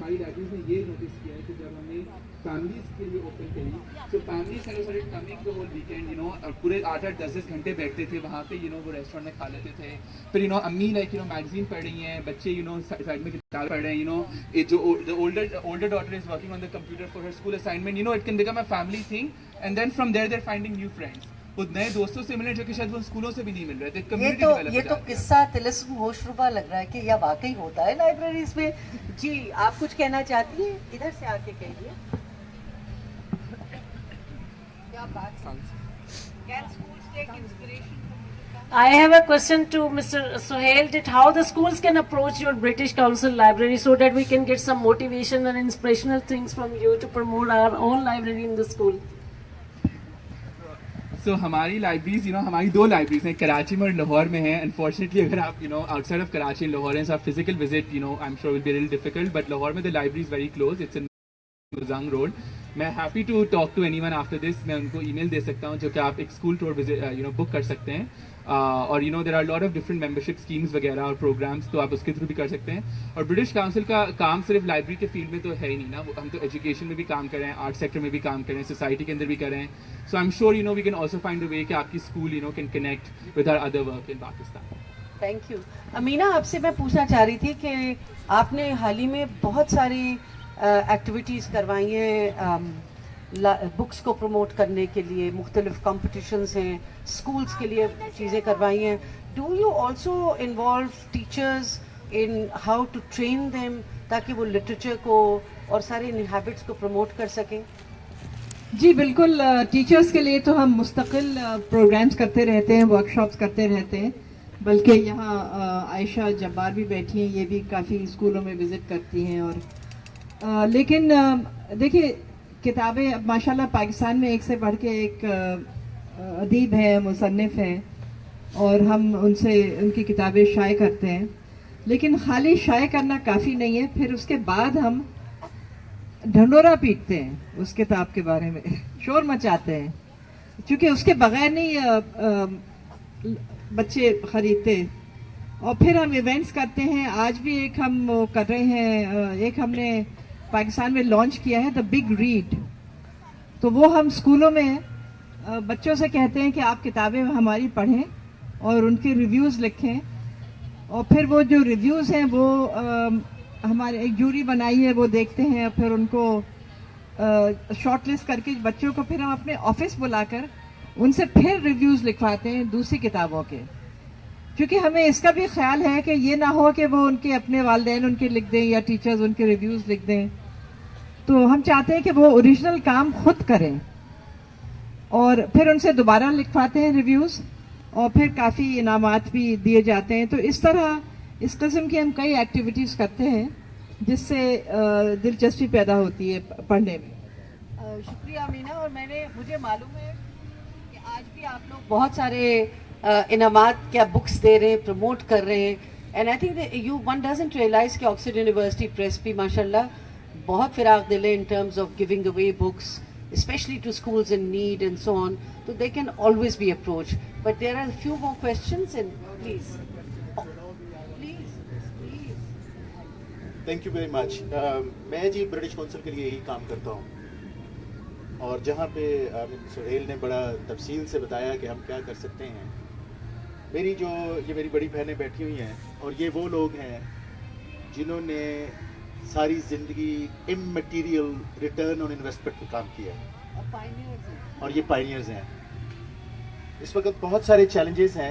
ہماری لائبریریز نے یہ نوٹس کیا ہے کہ جب ہم نے فیملیز کے لیے اوپن کری تو families coming the whole weekend اور پورے 8-10 گھنٹے بیٹھتے تھے وہاں پہ وہ ریسٹورینٹ میں کھا لیتے تھے. پھر امی میگزین پڑھ رہی ہیں, بچے سائڈ میں کتاب پڑھ رہے ہیں, جو older daughter is working on the computer for her school assignment, it can become a family thing, and then from there they're finding new friends. وہ نئے دوستوں سے ملے جو کہ شاید وہ اسکولوں سے بھی نہیں مل رہے تھے. یہ تو قصہ طلسم ہوشربا لگ رہا ہے کہ یہ واقعی ہوتا ہے لائبریریز میں. جی آپ کچھ کہنا چاہتی ہیں؟ ادھر سے آ کے کہیے. کیا بات ہے. Can schools take inspiration? I have a question to Mr. Sohail, that how the schools can approach your British Council library so that we can get some motivation and inspirational things from you to promote our own library in the school. سو ہماری libraries ہماری 2 libraries ہیں, کراچی میں اور لاہور میں ہیں. Unfortunately اگر آپ outside of Karachi and Lahore ہیں so physical visit I am sure will be really difficult, but Lahore میں the library is very close, it's in زنگ روڈ. میں happy to talk to anyone after this. میں ان کو ای میل دے سکتا ہوں جو کہ آپ ایک اسکول ٹور بک کر سکتے ہیں, اور there are lot of different membership schemes وغیرہ اور پروگرامس, تو آپ اس کے تھرو بھی کر سکتے ہیں. اور برٹش کاؤنسل کا کام صرف لائبریری کے فیلڈ میں تو ہے ہی نہیں نا, ہم تو ایجوکیشن میں بھی کام کر رہے ہیں, آرٹ سیکٹر میں بھی کام کر رہے ہیں, سوسائٹی کے اندر بھی کر رہے ہیں. So I am sure we can also find a way کہ آپ کی school can connect with our other work in Pakistan. Thank you. Amina, آپ سے میں پوچھنا چاہ رہی تھی کہ آپ نے حال ہی میں بہت ساری ایکٹیویٹیز کروائی ہیں بکس کو پروموٹ کرنے کے لیے, مختلف کمپٹیشنز ہیں, اسکولس کے لیے چیزیں کروائی ہیں. Do you also involve teachers in how to train them تاکہ وہ لٹریچر کو اور سارے ان ہیبٹس کو پروموٹ کر سکیں؟ جی بالکل, ٹیچرز کے لیے تو ہم مستقل پروگرامز کرتے رہتے ہیں, ورکشاپس کرتے رہتے ہیں. بلکہ یہاں عائشہ جبار بھی بیٹھی ہیں, یہ بھی کافی اسکولوں میں وزٹ کرتی ہیں. اور لیکن دیکھیے کتابیں اب ماشاءاللہ پاکستان میں ایک سے بڑھ کے ایک ادیب ہیں, مصنف ہیں, اور ہم ان کی کتابیں شائع کرتے ہیں. لیکن خالی شائع کرنا کافی نہیں ہے, پھر اس کے بعد ہم ڈھنڈورا پیٹتے ہیں اس کتاب کے بارے میں, شور مچاتے ہیں, چونکہ اس کے بغیر نہیں بچے خریدتے. اور پھر ہم ایونٹس کرتے ہیں. آج بھی ایک ہم کر رہے ہیں, ایک ہم نے پاکستان میں لانچ کیا ہے, دا بگ ریڈ. تو وہ ہم اسکولوں میں بچوں سے کہتے ہیں کہ آپ کتابیں ہماری پڑھیں اور ان کے ریویوز لکھیں, اور پھر وہ جو ریویوز ہیں وہ ہمارے ایک جوری بنائی ہے, وہ دیکھتے ہیں, اور پھر ان کو شارٹ لسٹ کر کے بچوں کو پھر ہم اپنے آفس بلا کر ان سے پھر ریویوز لکھواتے ہیں دوسری کتابوں کے. کیونکہ ہمیں اس کا بھی خیال ہے کہ یہ نہ ہو کہ وہ ان کے اپنے والدین ان کے لکھ دیں یا ٹیچرز ان کے ریویوز لکھ دیں. تو ہم چاہتے ہیں کہ وہ اوریجنل کام خود کریں, اور پھر ان سے دوبارہ لکھواتے ہیں ریویوز, اور پھر کافی انعامات بھی دیے جاتے ہیں. تو اس طرح اس قسم کی ہم کئی ایکٹیویٹیز کرتے ہیں جس سے دلچسپی پیدا ہوتی ہے پڑھنے میں. شکریہ امینہ. اور مجھے معلوم ہے کہ آج بھی آپ لوگ بہت سارے انعامات کیا بکس دے رہے ہیں, پروموٹ کر رہے ہیں. And I think one doesn't realise کہ آکسفورڈ یونیورسٹی پریس بھی ماشاء اللہ بہت فراغ دل ہے in terms of giving away books, especially to schools in need and so on, so they can always be approached. But there are a few more questions, and please. Thank you very much. میں جی British council کے لیے یہی کام کرتا ہوں, اور جہاں پہ سہیل نے بڑا تفصیل سے بتایا کہ ہم کیا کر سکتے ہیں. یہ میری بڑی بہنیں بیٹھی ہوئی ہیں, اور یہ وہ لوگ ہیں جنہوں نے ساری زندگی اممیٹیریل ریٹرن آن انویسٹمنٹ پہ کام کیا ہے, اور یہ پائنیئرز ہیں. اس وقت بہت سارے چیلنجز ہیں.